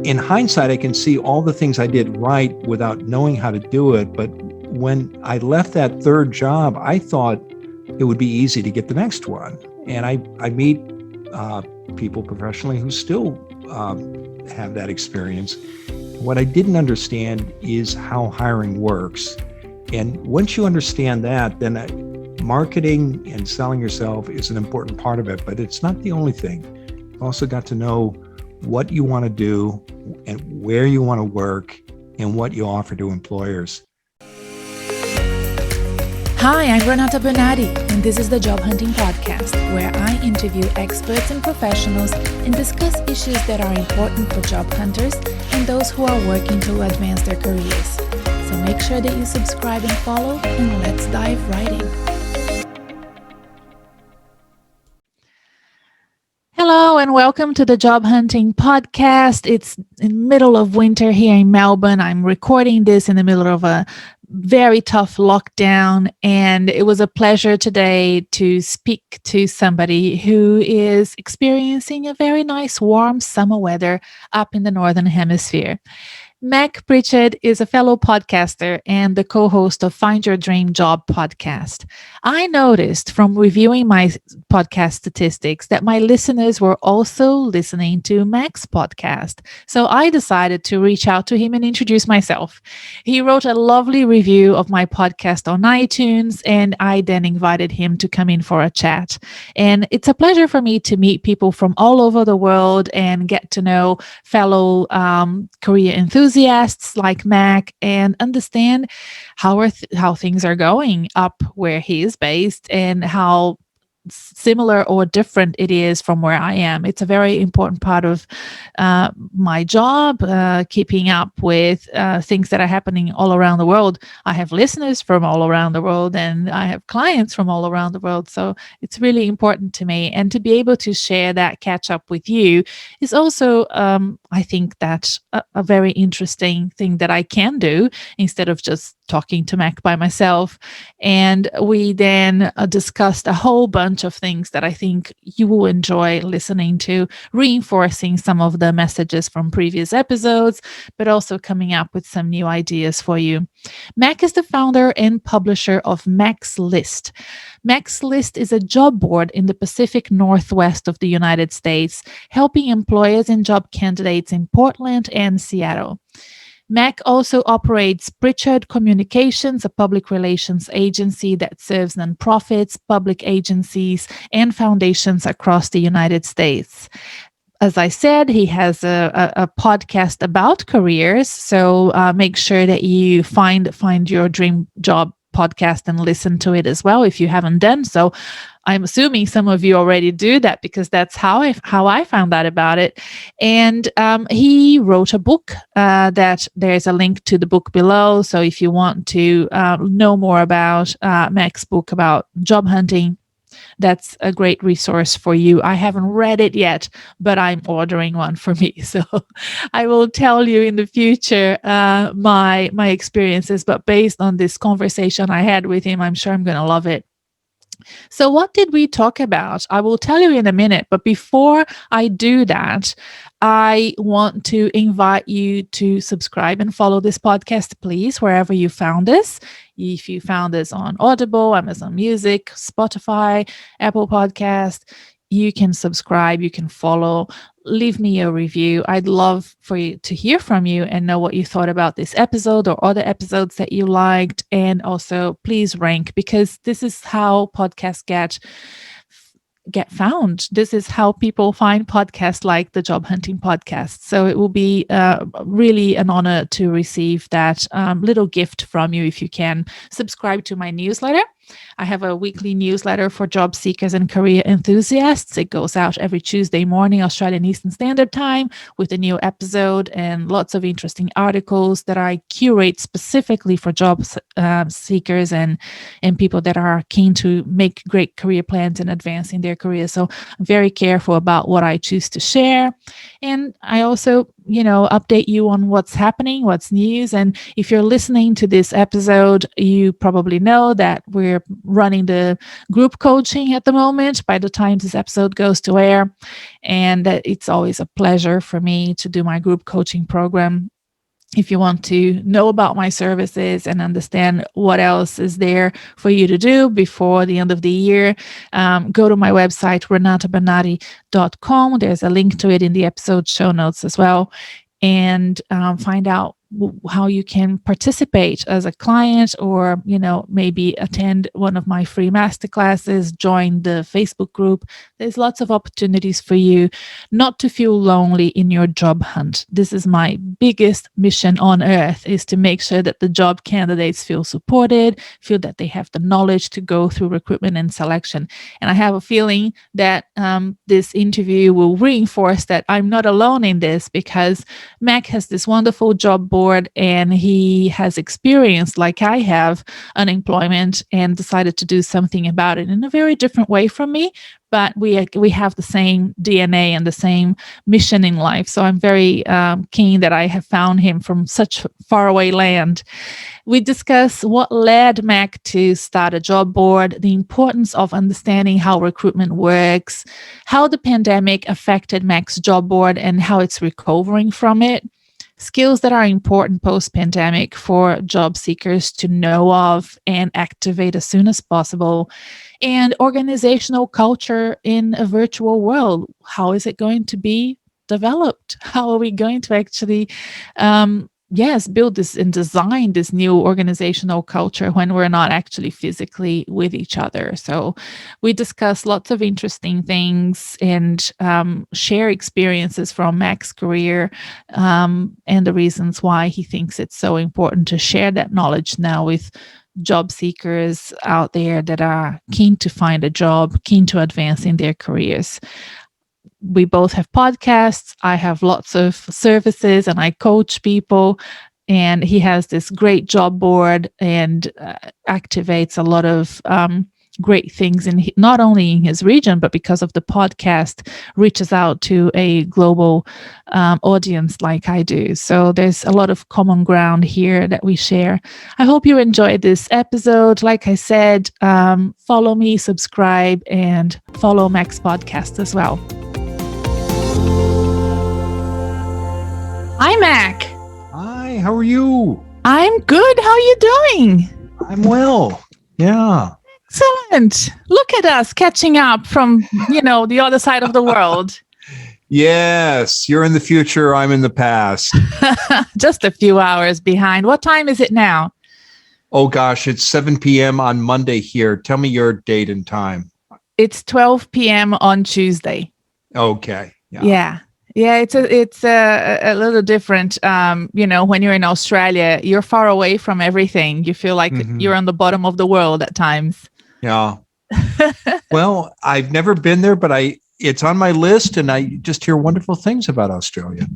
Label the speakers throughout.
Speaker 1: In hindsight, I can see all the things I did right without knowing how to do it. But when I left that third job, I thought it would be easy to get the next one. And I meet people professionally who still have that experience. What I didn't understand is how hiring works. And once you understand that, then marketing and selling yourself is an important part of it, but it's not the only thing. You've also got to know what you want to do and where you want to work and what you offer to employers.
Speaker 2: Hi, I'm Renata Bernardi, and this is the Job Hunting Podcast, where I interview experts and professionals and discuss issues that are important for job hunters and those who are working to advance their careers. So make sure that you subscribe and follow, and let's dive right in. Hello and welcome to the Job Hunting Podcast. It's in the middle of winter here in Melbourne. I'm recording this in the middle of a very tough lockdown, and it was a pleasure today to speak to somebody who is experiencing a very nice warm summer weather up in the Northern Hemisphere. Mac Prichard is a fellow podcaster and the co-host of Find Your Dream Job podcast. I noticed from reviewing my podcast statistics that my listeners were also listening to Mac's podcast. So I decided to reach out to him and introduce myself. He wrote a lovely review of my podcast on iTunes, and I then invited him to come in for a chat. And it's a pleasure for me to meet people from all over the world and get to know fellow career enthusiasts like Mac and understand how things are going up where he is based and how similar or different it is from where I am. It's a very important part of my job, keeping up with things that are happening all around the world. I have listeners from all around the world and I have clients from all around the world. So it's really important to me. And to be able to share that catch up with you is also, I think that's a very interesting thing that I can do instead of just talking to Mac by myself. And we then discussed a whole bunch of things that I think you will enjoy listening to, reinforcing some of the messages from previous episodes, but also coming up with some new ideas for you. Mac is the founder and publisher of Mac's List. Mac's List is a job board in the Pacific Northwest of the United States, helping employers and job candidates in Portland and Seattle. Mac also operates Prichard Communications, a public relations agency that serves nonprofits, public agencies, and foundations across the United States. As I said, he has a podcast about careers, so make sure that you find your dream job podcast and listen to it as well if you haven't done so. I'm assuming some of you already do that because that's how I found out about it. And he wrote a book that there's a link to the book below. So if you want to know more about Mac's book about job hunting, that's a great resource for you. I haven't read it yet, but I'm ordering one for me. So I will tell you in the future my experiences. But based on this conversation I had with him, I'm sure I'm going to love it. So what did we talk about? I will tell you in a minute, but before I do that, I want to invite you to subscribe and follow this podcast, please, wherever you found this. If you found this on Audible, Amazon Music, Spotify, Apple Podcast, you can subscribe, you can follow, leave me a review. I'd love for you to hear from you and know what you thought about this episode or other episodes that you liked. And also please rank, because this is how podcasts get found. This is how people find podcasts like the Job Hunting Podcast. So it will be really an honor to receive that little gift from you if you can subscribe to my newsletter. I have a weekly newsletter for job seekers and career enthusiasts. It goes out every Tuesday morning, Australian Eastern Standard Time, with a new episode and lots of interesting articles that I curate specifically for job seekers and people that are keen to make great career plans and advance in their career. So I'm very careful about what I choose to share. And I also update you on what's happening, what's news. And if you're listening to this episode, you probably know that we're running the group coaching at the moment by the time this episode goes to air. And that it's always a pleasure for me to do my group coaching program. If you want to know about my services and understand what else is there for you to do before the end of the year, go to my website, renatabanati.com. There's a link to it in the episode show notes as well, and find out how you can participate as a client, or maybe attend one of my free masterclasses, join the Facebook group. There's lots of opportunities for you not to feel lonely in your job hunt. This is my biggest mission on earth, is to make sure that the job candidates feel supported, feel that they have the knowledge to go through recruitment and selection. And I have a feeling that this interview will reinforce that I'm not alone in this, because Mac has this wonderful job board, and he has experienced, like I have, unemployment and decided to do something about it in a very different way from me. But we have the same DNA and the same mission in life. So I'm very keen that I have found him from such faraway land. We discuss what led Mac to start a job board, the importance of understanding how recruitment works, how the pandemic affected Mac's job board and how it's recovering from it, skills that are important post-pandemic for job seekers to know of and activate as soon as possible, and organizational culture in a virtual world. How is it going to be developed? How are we going to actually build this and design this new organizational culture when we're not actually physically with each other? So we discuss lots of interesting things and share experiences from Mac's career, and the reasons why he thinks it's so important to share that knowledge now with job seekers out there that are keen to find a job, keen to advance in their careers. We both have podcasts. I have lots of services and I coach people. And he has this great job board and activates a lot of great things not only in his region, but because of the podcast, reaches out to a global audience like I do. So there's a lot of common ground here that we share. I hope you enjoyed this episode. Like I said, follow me, subscribe, and follow Mac's podcast as well. Hi, Mac.
Speaker 1: Hi, how are you?
Speaker 2: I'm good. How are you doing?
Speaker 1: I'm well. Yeah.
Speaker 2: Excellent. Look at us catching up from, the other side of the world.
Speaker 1: Yes, you're in the future. I'm in the past.
Speaker 2: Just a few hours behind. What time is it now?
Speaker 1: Oh, gosh, it's 7 p.m. on Monday here. Tell me your date and time.
Speaker 2: It's 12 p.m. on Tuesday.
Speaker 1: Okay.
Speaker 2: Yeah. Yeah, it's a little different. When you're in Australia, you're far away from everything. You feel like you're on the bottom of the world at times.
Speaker 1: Yeah. Well, I've never been there, but it's on my list, and I just hear wonderful things about Australia.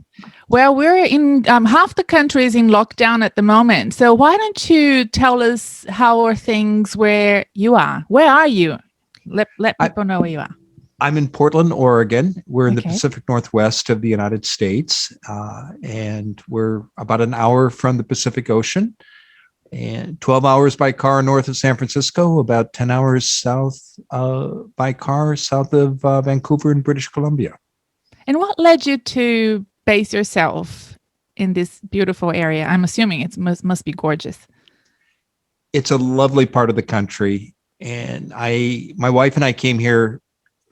Speaker 2: Well, we're in half the country is in lockdown at the moment. So why don't you tell us how are things where you are? Where are you? Let people know where you are.
Speaker 1: I'm in Portland, Oregon. We're in the Pacific Northwest of the United States, and we're about an hour from the Pacific Ocean, and 12 hours by car north of San Francisco, about 10 hours south by car south of Vancouver in British Columbia.
Speaker 2: And what led you to base yourself in this beautiful area? I'm assuming it must be gorgeous.
Speaker 1: It's a lovely part of the country, and my wife and I came here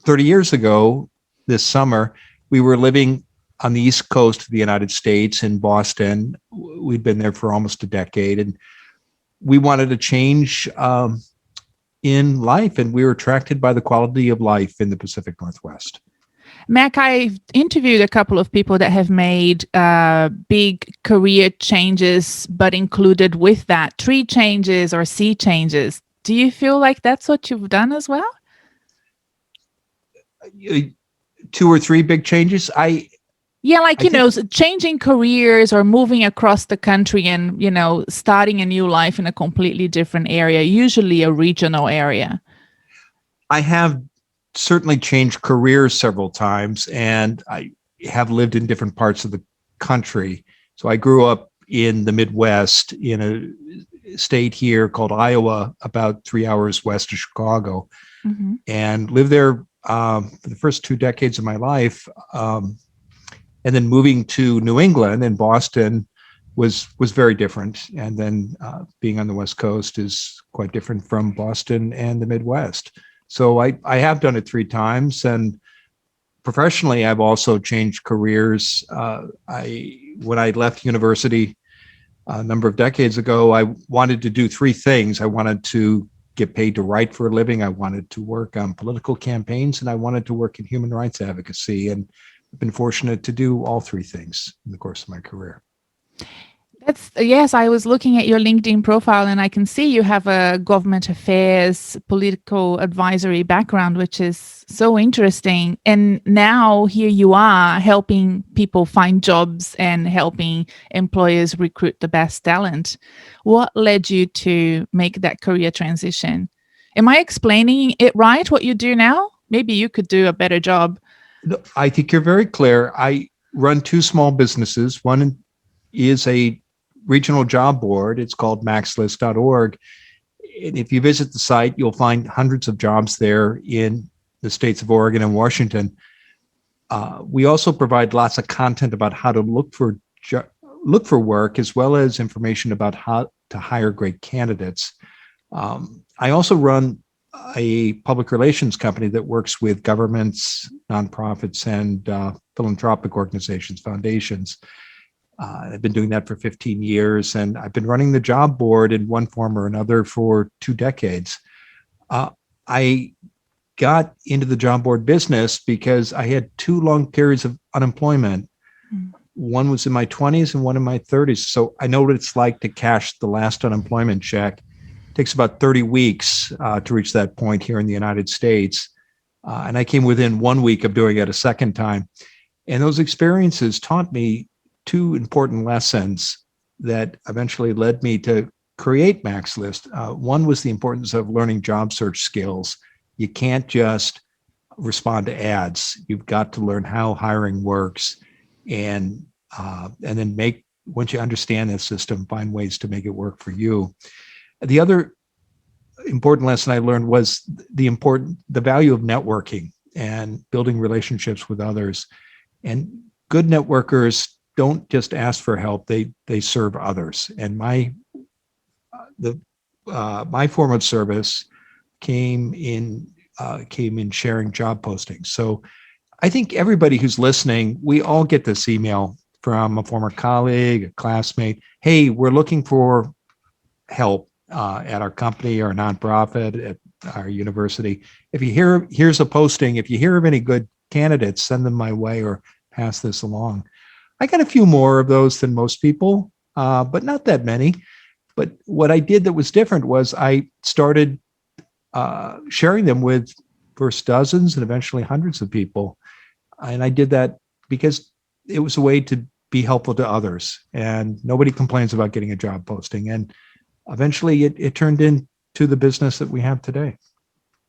Speaker 1: 30 years ago this summer. We were living on the East Coast of the United States in Boston. We'd been there for almost a decade, and we wanted a change in life, and we were attracted by the quality of life in the Pacific Northwest.
Speaker 2: Mac, I've interviewed a couple of people that have made big career changes, but included with that tree changes or sea changes. Do you feel like that's what you've done as well?
Speaker 1: 2 or 3 big changes.
Speaker 2: Changing careers or moving across the country and, starting a new life in a completely different area, usually a regional area.
Speaker 1: I have certainly changed careers several times, and I have lived in different parts of the country. So I grew up in the Midwest in a state here called Iowa, about 3 hours west of Chicago, and lived there for the first 2 decades of my life. And then moving to New England and Boston was very different. And then being on the West Coast is quite different from Boston and the Midwest. So I have done it 3 times. And professionally, I've also changed careers. When I left university a number of decades ago, I wanted to do 3 things. I wanted to get paid to write for a living. I wanted to work on political campaigns, and I wanted to work in human rights advocacy. And I've been fortunate to do all 3 things in the course of my career.
Speaker 2: Yes, I was looking at your LinkedIn profile, and I can see you have a government affairs, political advisory background, which is so interesting. And now here you are helping people find jobs and helping employers recruit the best talent. What led you to make that career transition? Am I explaining it right, what you do now? Maybe you could do a better job.
Speaker 1: I think you're very clear. I run 2 small businesses. One is a regional job board. It's called maxlist.org. And if you visit the site, you'll find hundreds of jobs there in the states of Oregon and Washington. We also provide lots of content about how to look for work, as well as information about how to hire great candidates. I also run a public relations company that works with governments, nonprofits, and philanthropic organizations, foundations. I've been doing that for 15 years, and I've been running the job board in one form or another for 2 decades. I got into the job board business because I had 2 long periods of unemployment. One was in my 20s and one in my 30s. So I know what it's like to cash the last unemployment check. It takes about 30 weeks to reach that point here in the United States. And I came within 1 week of doing it a second time. And those experiences taught me 2 important lessons that eventually led me to create MaxList. One was the importance of learning job search skills. You can't just respond to ads. You've got to learn how hiring works, and then once you understand that system, find ways to make it work for you. The other important lesson I learned was the value of networking and building relationships with others. And good networkers don't just ask for help; they serve others. And my form of service came in sharing job postings. So I think everybody who's listening, we all get this email from a former colleague, a classmate. Hey, we're looking for help at our company or nonprofit, at our university. If you here's a posting. If you hear of any good candidates, send them my way or pass this along. I got a few more of those than most people, but not that many. But what I did that was different was I started sharing them with first dozens and eventually hundreds of people. And I did that because it was a way to be helpful to others. And nobody complains about getting a job posting. And eventually it turned into the business that we have today.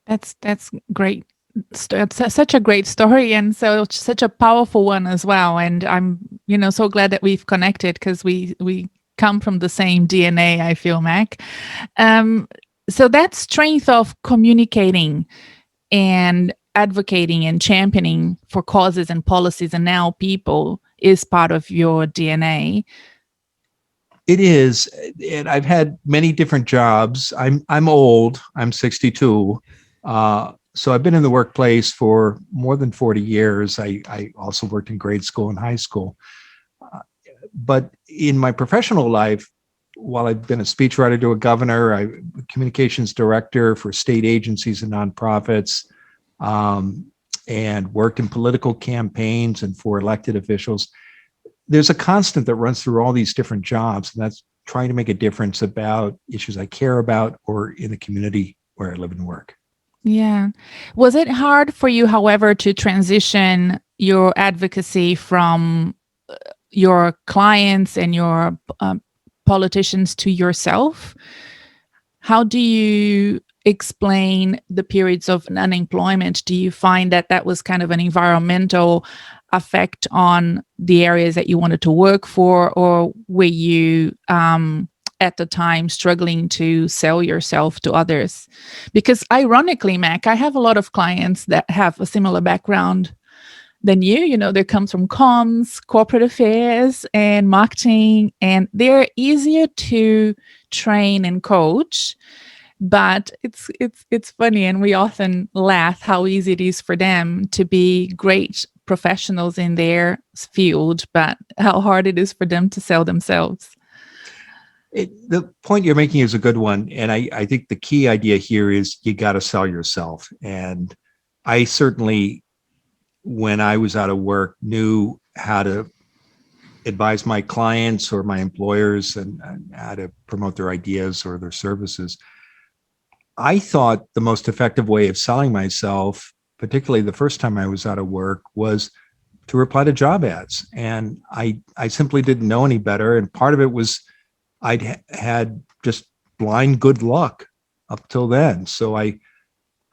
Speaker 2: That's great. It's such a great story, and such a powerful one as well. And I'm, so glad that we've connected, because we come from the same DNA, I feel, Mac. So that strength of communicating and advocating and championing for causes and policies and now people is part of your DNA.
Speaker 1: It is, and I've had many different jobs. I'm old. I'm 62. So I've been in the workplace for more than 40 years. I also worked in grade school and high school. But in my professional life, while I've been a speechwriter to a governor, I'm a communications director for state agencies and nonprofits, and worked in political campaigns and for elected officials. There's a constant that runs through all these different jobs, and that's trying to make a difference about issues I care about or in the community where I live and work.
Speaker 2: Yeah. Was it hard for you, however, to transition your advocacy from your clients and your politicians to yourself? How do you explain the periods of unemployment? Do you find that was kind of an environmental affect on the areas that you wanted to work for, or were you at the time struggling to sell yourself to others? Because ironically, Mac, I have a lot of clients that have a similar background than you. You know, they come from comms, corporate affairs, and marketing, and they're easier to train and coach. But it's funny, and we often laugh how easy it is for them to be great professionals in their field, but how hard it is for them to sell themselves.
Speaker 1: The point you're making is a good one. And I think the key idea here is you got to sell yourself. And I certainly, when I was out of work, knew how to advise my clients or my employers and how to promote their ideas or their services. I thought the most effective way of selling myself, particularly the first time I was out of work, was to reply to job ads. And I simply didn't know any better. And part of it was I'd had just blind good luck up till then. So I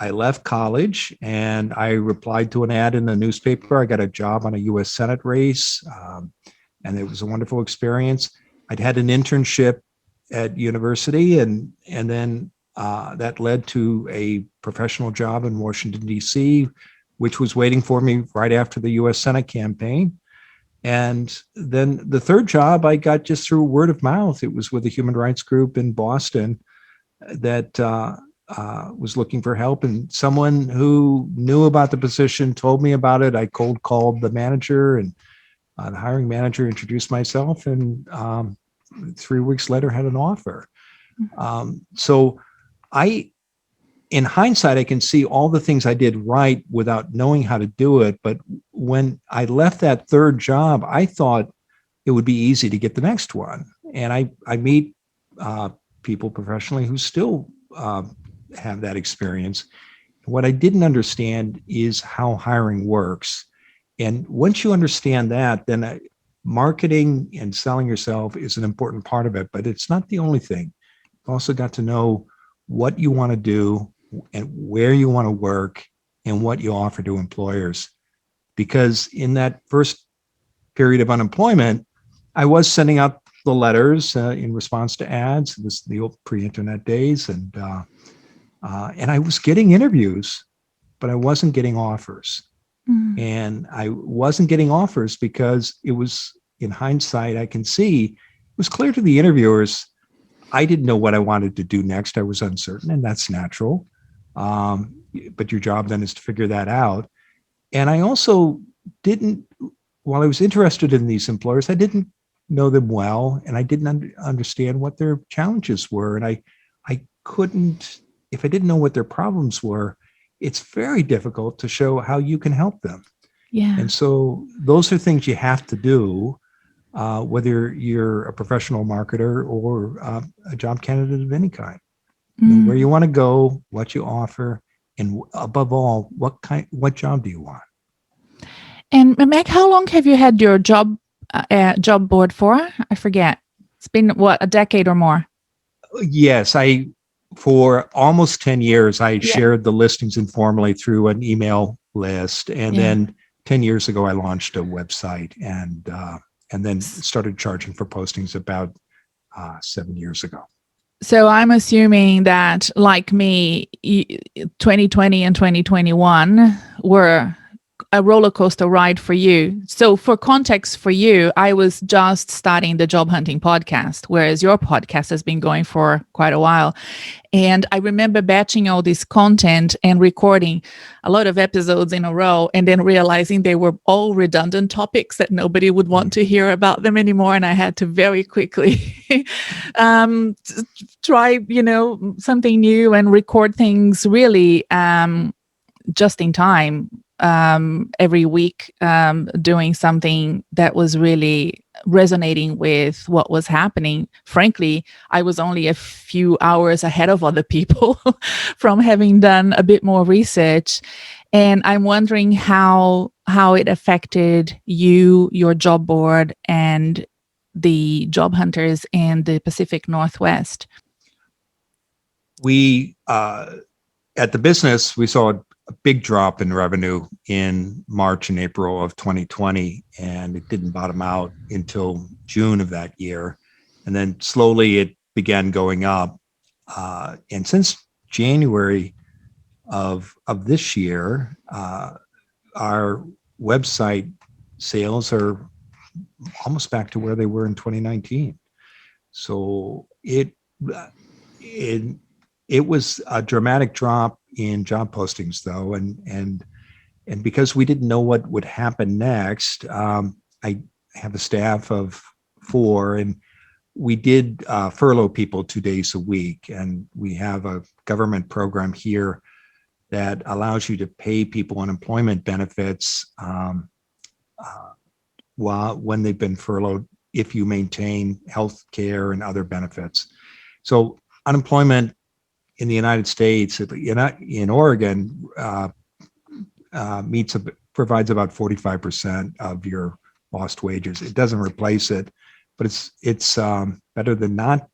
Speaker 1: left college and I replied to an ad in the newspaper. I got a job on a U.S. Senate race, and it was a wonderful experience. I'd had an internship at university, and then that led to a professional job in Washington, D.C., which was waiting for me right after the U.S. Senate campaign. And then the third job I got just through word of mouth. It was with a human rights group in Boston that was looking for help. And someone who knew about the position told me about it. I cold called the manager, and the hiring manager, introduced myself, and 3 weeks later had an offer. So in hindsight, I can see all the things I did right without knowing how to do it. But when I left that third job, I thought it would be easy to get the next one. And I meet people professionally who still have that experience. What I didn't understand is how hiring works. And once you understand that, then marketing and selling yourself is an important part of it, but it's not the only thing. You've also got to know what you want to do and where you want to work and what you offer to employers. Because in that first period of unemployment, I was sending out the letters in response to ads. It was the old pre-internet days, and I was getting interviews, but I wasn't getting offers. And I wasn't getting offers because it was, in hindsight, I can see it was clear to the interviewers I didn't know what I wanted to do next. I was uncertain, and that's natural. But your job then is to figure that out. And I also didn't, while I was interested in these employers, I didn't know them well, and I didn't understand what their challenges were. And I couldn't, if I didn't know what their problems were, it's very difficult to show how you can help them.
Speaker 2: Yeah.
Speaker 1: And so those are things you have to do, whether you're a professional marketer or a job candidate of any kind. Know where you want to go, what you offer, and above all, what job do you want?
Speaker 2: And Meg, how long have you had your job board for? I forget. It's been a decade or more?
Speaker 1: Yes, for almost 10 years, I shared the listings informally through an email list, and then 10 years ago, I launched a website, and then started charging for postings about 7 years ago.
Speaker 2: So I'm assuming that, like me, 2020 and 2021 were a roller coaster ride for you. So for context for you, I was just starting the Job Hunting podcast, whereas your podcast has been going for quite a while. And I remember batching all this content and recording a lot of episodes in a row, and then realizing they were all redundant topics that nobody would want to hear about them anymore. And I had to very quickly try, something new and record things really just in time. Every week, doing something that was really resonating with what was happening. Frankly, I was only a few hours ahead of other people from having done a bit more research. And I'm wondering how it affected you, your job board, and the job hunters in the Pacific Northwest.
Speaker 1: We, at the business, we saw a big drop in revenue in March and April of 2020, and it didn't bottom out until June of that year. And then slowly it began going up. And since January of this year, our website sales are almost back to where they were in 2019. So it was a dramatic drop in job postings, though, and because we didn't know what would happen next, I have a staff of 4, and we did furlough people 2 days a week, and we have a government program here that allows you to pay people unemployment benefits when they've been furloughed if you maintain health care and other benefits. So unemployment in the United States, in Oregon, provides about 45% of your lost wages. It doesn't replace it, but it's better than not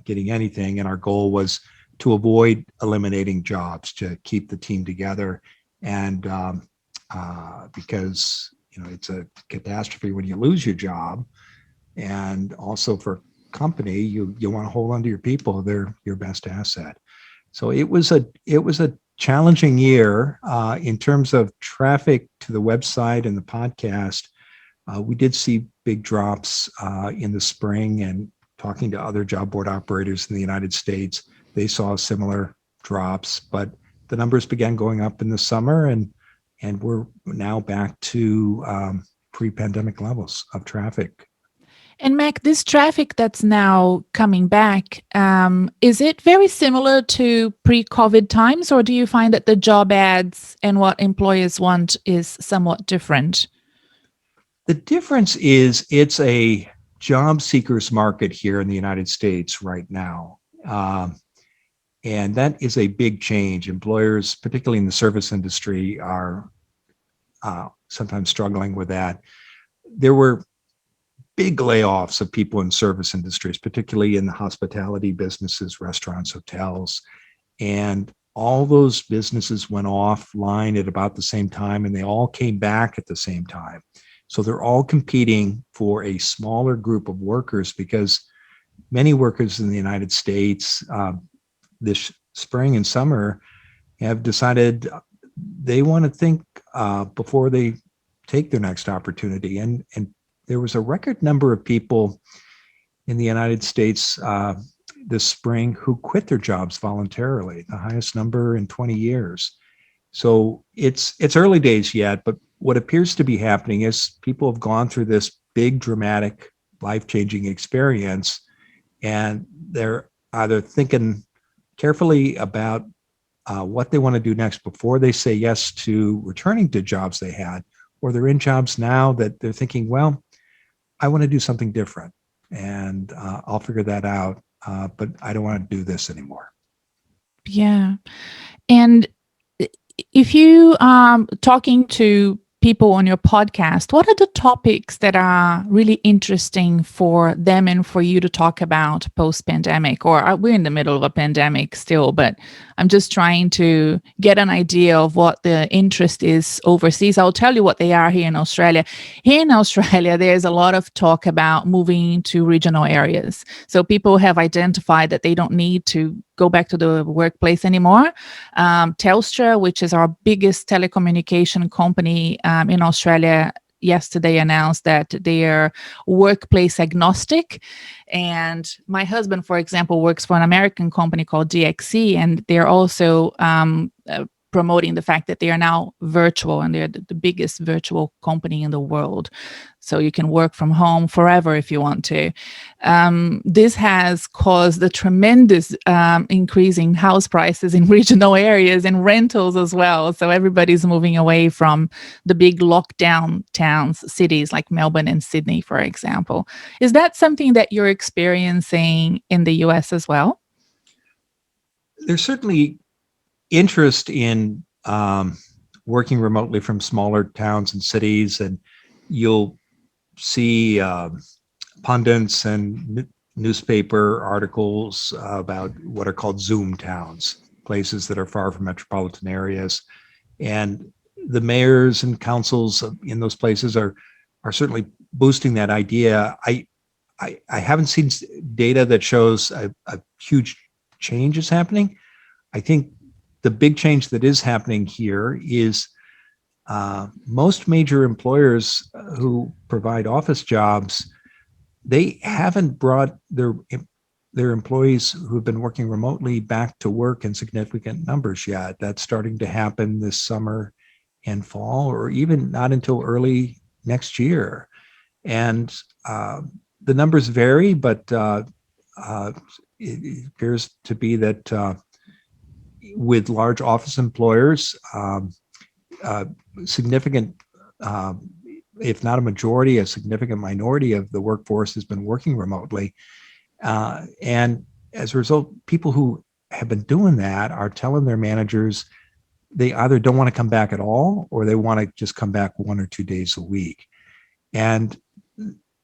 Speaker 1: getting anything. And our goal was to avoid eliminating jobs, to keep the team together, and because it's a catastrophe when you lose your job, and also for company, you want to hold on to your people. They're your best asset. So it was a challenging year in terms of traffic to the website and the podcast. We did see big drops in the spring, and talking to other job board operators in the United States, they saw similar drops, but the numbers began going up in the summer, and we're now back to pre-pandemic levels of traffic.
Speaker 2: And Mac, this traffic that's now coming back, is it very similar to pre-COVID times, or do you find that the job ads and what employers want is somewhat different?
Speaker 1: The difference is it's a job seekers market here in the United States right now. And that is a big change. Employers, particularly in the service industry, are sometimes struggling with that. There were big layoffs of people in service industries, particularly in the hospitality businesses, restaurants, hotels. And all those businesses went offline at about the same time, and they all came back at the same time. So they're all competing for a smaller group of workers, because many workers in the United States this spring and summer have decided they want to think before they take their next opportunity. And there was a record number of people in the United States this spring who quit their jobs voluntarily, the highest number in 20 years. So it's early days yet, but what appears to be happening is people have gone through this big, dramatic, life-changing experience, and they're either thinking carefully about what they want to do next before they say yes to returning to jobs they had, or they're in jobs now that they're thinking, well, I want to do something different, and I'll figure that out, but I don't want to do this anymore.
Speaker 2: Yeah. And if you are talking to people on your podcast, what are the topics that are really interesting for them and for you to talk about post-pandemic? Or we're in the middle of a pandemic still, but I'm just trying to get an idea of what the interest is overseas. I'll tell you what they are here in Australia. Here in Australia, there's a lot of talk about moving to regional areas. So people have identified that they don't need to go back to the workplace anymore. Telstra, which is our biggest telecommunication company in Australia, yesterday announced that they're workplace agnostic. And my husband, for example, works for an American company called DXC, and they're also promoting the fact that they are now virtual, and they're the biggest virtual company in the world. So you can work from home forever if you want to. This has caused a tremendous increase in house prices in regional areas and rentals as well. So everybody's moving away from the big lockdown towns, cities like Melbourne and Sydney, for example. Is that something that you're experiencing in the US as well?
Speaker 1: There's certainly interest in working remotely from smaller towns and cities, and you'll see pundits and newspaper articles about what are called Zoom towns. places that are far from metropolitan areas. And the mayors and councils in those places are certainly boosting that idea. I haven't seen data that shows a huge change is happening. I think the big change that is happening here is most major employers who provide office jobs, they haven't brought their employees who've been working remotely back to work in significant numbers yet. That's starting to happen this summer and fall, or even not until early next year. And the numbers vary, but it appears to be that with large office employers, significant, if not a majority, a significant minority of the workforce has been working remotely. And as a result, people who have been doing that are telling their managers they either don't want to come back at all, or they want to just come back 1 or 2 days a week. And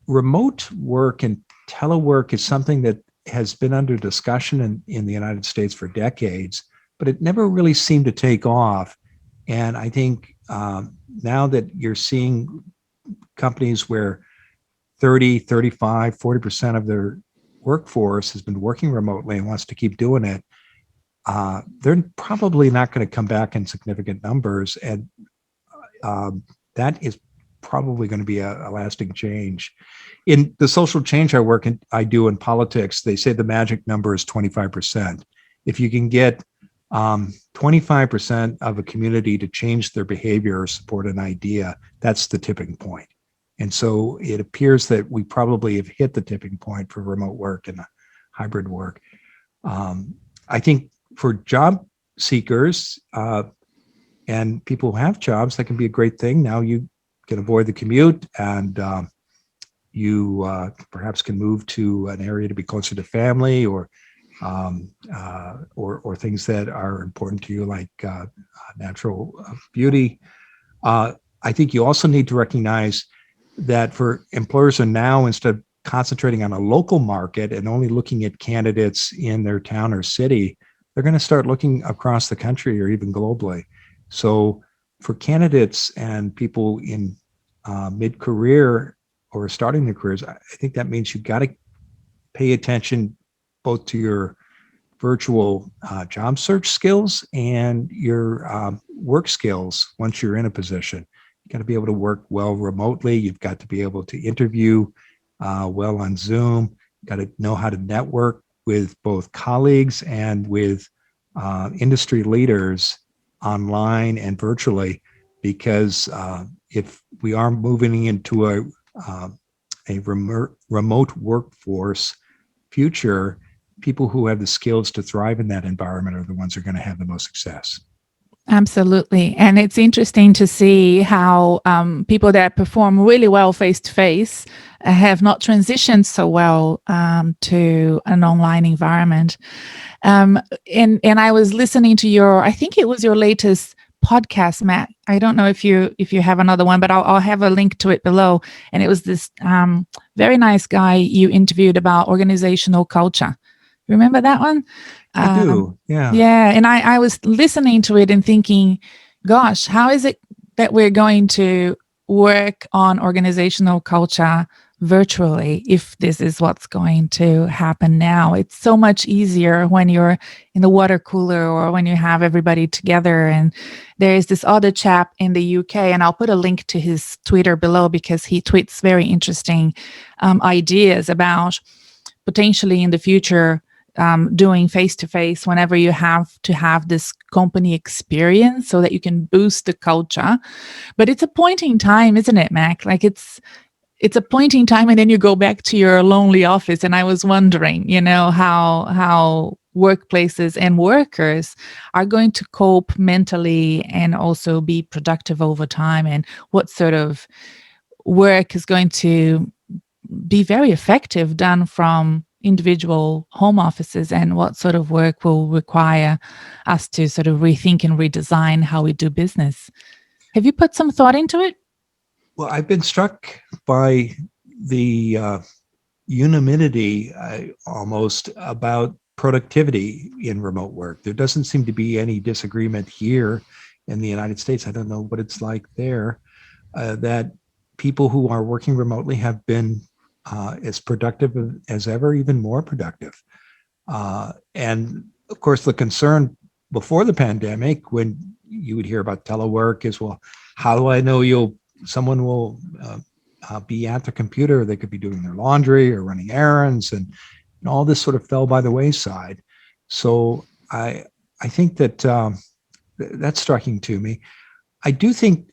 Speaker 1: remote work and telework is something that has been under discussion in the United States for decades, but it never really seemed to take off. And I think now that you're seeing companies where 30, 35, 40% of their workforce has been working remotely and wants to keep doing it, they're probably not going to come back in significant numbers. And that is probably going to be a lasting change. In the social change I do in politics, they say the magic number is 25%. If you can get 25% of a community to change their behavior or support an idea, that's the tipping point. And so it appears that we probably have hit the tipping point for remote work and hybrid work. I think for job seekers and people who have jobs, that can be a great thing. Now you can avoid the commute, and you perhaps can move to an area to be closer to family, or things that are important to you, like natural beauty. I think you also need to recognize that for employers are now, instead of concentrating on a local market and only looking at candidates in their town or city, they're going to start looking across the country or even globally. So for candidates and people in mid-career or starting their careers, I think that means you've got to pay attention both to your virtual job search skills and your work skills once you're in a position. You've got to be able to work well remotely. You've got to be able to interview well on Zoom. You've got to know how to network with both colleagues and with industry leaders online and virtually, because if we are moving into a remote workforce future, people who have the skills to thrive in that environment are the ones who are going to have the most success.
Speaker 2: Absolutely. And it's interesting to see how people that perform really well face-to-face have not transitioned so well to an online environment. And I was listening to I think it was your latest podcast, Matt. I don't know if you have another one, but I'll have a link to it below. And it was this very nice guy you interviewed about organizational culture. Remember that one?
Speaker 1: I do, yeah.
Speaker 2: Yeah, and I was listening to it and thinking, gosh, how is it that we're going to work on organizational culture virtually if this is what's going to happen now? It's so much easier when you're in the water cooler or when you have everybody together. And there is this other chap in the UK, and I'll put a link to his Twitter below because he tweets very interesting ideas about potentially in the future doing face-to-face whenever you have to have this company experience so that you can boost the culture. But it's a point in time, isn't it, Mac? Like it's a point in time, and then you go back to your lonely office. And I was wondering, how workplaces and workers are going to cope mentally and also be productive over time, and what sort of work is going to be very effective done from individual home offices, and what sort of work will require us to sort of rethink and redesign how we do business. Have you put some thought into it?
Speaker 1: Well, I've been struck by the unanimity almost about productivity in remote work. There doesn't seem to be any disagreement here in the United States. I don't know what it's like there, that people who are working remotely have been as productive as ever, even more productive. And of course, the concern before the pandemic, when you would hear about telework, is, well, how do I know someone will be at the computer? They could be doing their laundry or running errands, and all this sort of fell by the wayside. So I think that that's striking to me. I do think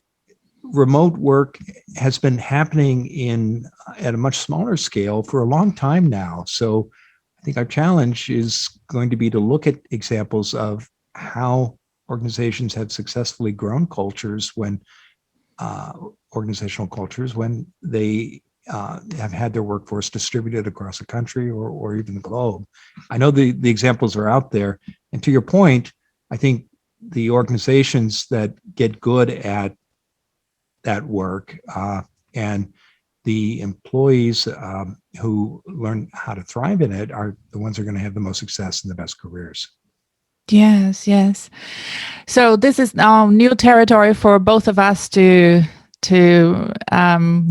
Speaker 1: remote work has been happening at a much smaller scale for a long time now. So I think our challenge is going to be to look at examples of how organizations have successfully grown cultures organizational cultures when they have had their workforce distributed across the country or even the globe. I know the examples are out there. And to your point, I think the organizations that get good at that work and the employees who learn how to thrive in it are the ones who are going to have the most success and the best careers.
Speaker 2: Yes, yes. So this is now new territory for both of us to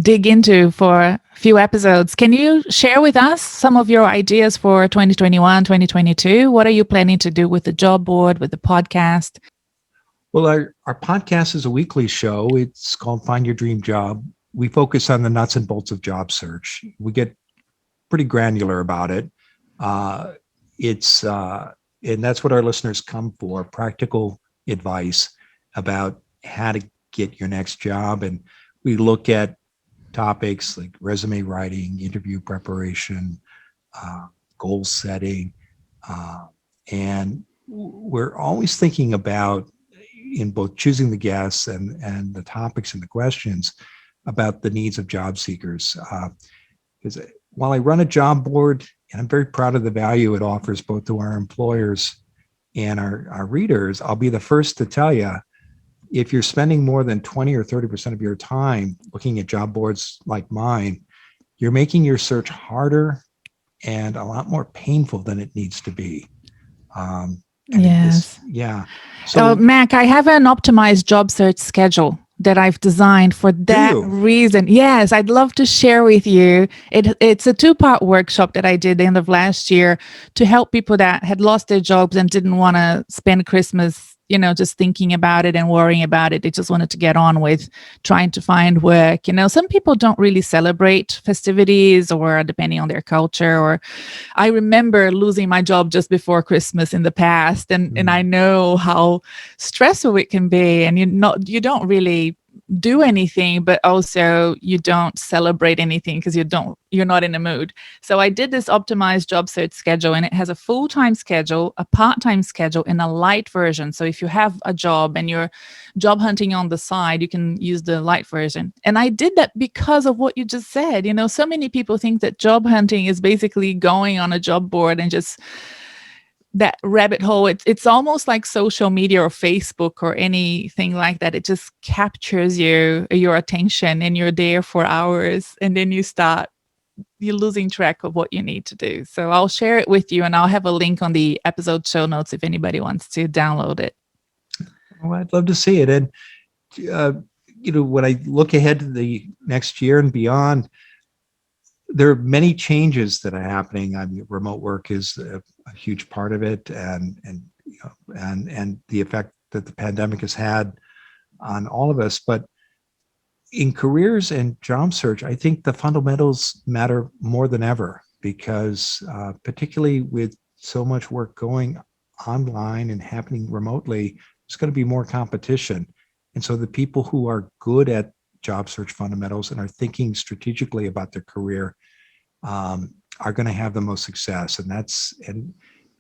Speaker 2: dig into for a few episodes. Can you share with us some of your ideas for 2021, 2022? What are you planning to do with the job board, with the podcast?
Speaker 1: Well, our podcast is a weekly show. It's called Find Your Dream Job. We focus on the nuts and bolts of job search. We get pretty granular about it. And that's what our listeners come for, practical advice about how to get your next job. And we look at topics like resume writing, interview preparation, goal setting. And we're always thinking about, in both choosing the guests and the topics and the questions, about the needs of job seekers. Because while I run a job board, and I'm very proud of the value it offers both to our employers and our readers, I'll be the first to tell you, if you're spending more than 20 or 30% of your time looking at job boards like mine, you're making your search harder and a lot more painful than it needs to be.
Speaker 2: Yes.
Speaker 1: Yeah. So,
Speaker 2: Mac, I have an optimized job search schedule that I've designed for that reason. Yes, I'd love to share with you. It's a 2-part workshop that I did the end of last year to help people that had lost their jobs and didn't want to spend Christmas, just thinking about it and worrying about it. They just wanted to get on with trying to find work. Some people don't really celebrate festivities, or depending on their culture. Or I remember losing my job just before Christmas in the past, and I know how stressful it can be. And you don't really do anything, but also you don't celebrate anything because you're not in the mood. So I did this optimized job search schedule, and it has a full-time schedule, a part-time schedule, and a light version. So if you have a job and you're job hunting on the side, you can use the light version. And I did that because of what you just said. So many people think that job hunting is basically going on a job board and just that rabbit hole. It's almost like social media or Facebook or anything like that. It just captures your attention, and you're there for hours, and then you're losing track of what you need to do. So I'll share it with you, and I'll have a link on the episode show notes if anybody wants to download it.
Speaker 1: Well, I'd love to see it. And when I look ahead to the next year and beyond, there are many changes that are happening. I mean, remote work is a huge part of it, and the effect that the pandemic has had on all of us. But in careers and job search, I think the fundamentals matter more than ever, because particularly with so much work going online and happening remotely, there's going to be more competition. And so the people who are good at job search fundamentals and are thinking strategically about their career are going to have the most success. And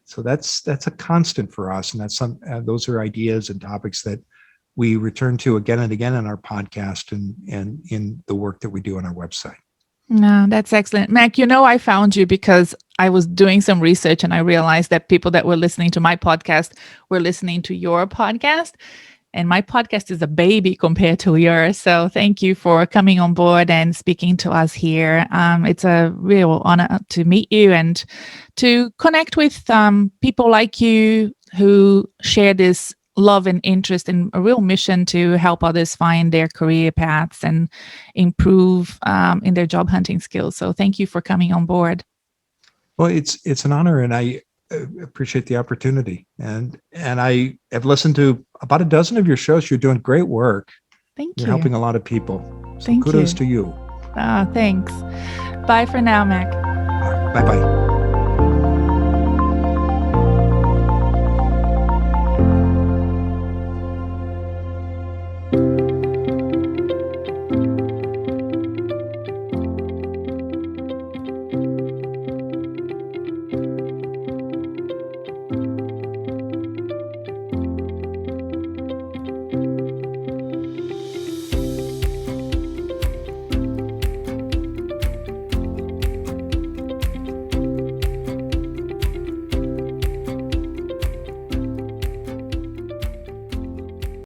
Speaker 1: so that's a constant for us. And those are ideas and topics that we return to again and again in our podcast and in the work that we do on our website.
Speaker 2: No, that's excellent. Mac, I found you because I was doing some research, and I realized that people that were listening to my podcast were listening to your podcast. And my podcast is a baby compared to yours. So thank you for coming on board and speaking to us here. It's a real honor to meet you and to connect with people like you who share this love and interest and a real mission to help others find their career paths and improve in their job hunting skills. So thank you for coming on board.
Speaker 1: Well, it's an honor, and I appreciate the opportunity. And I have listened to about a dozen of your shows. You're doing great work.
Speaker 2: Thank
Speaker 1: You're
Speaker 2: you.
Speaker 1: helping a lot of people. So
Speaker 2: Thank
Speaker 1: kudos
Speaker 2: you.
Speaker 1: to you.
Speaker 2: Thanks. Bye for now, Mac.
Speaker 1: Bye-bye.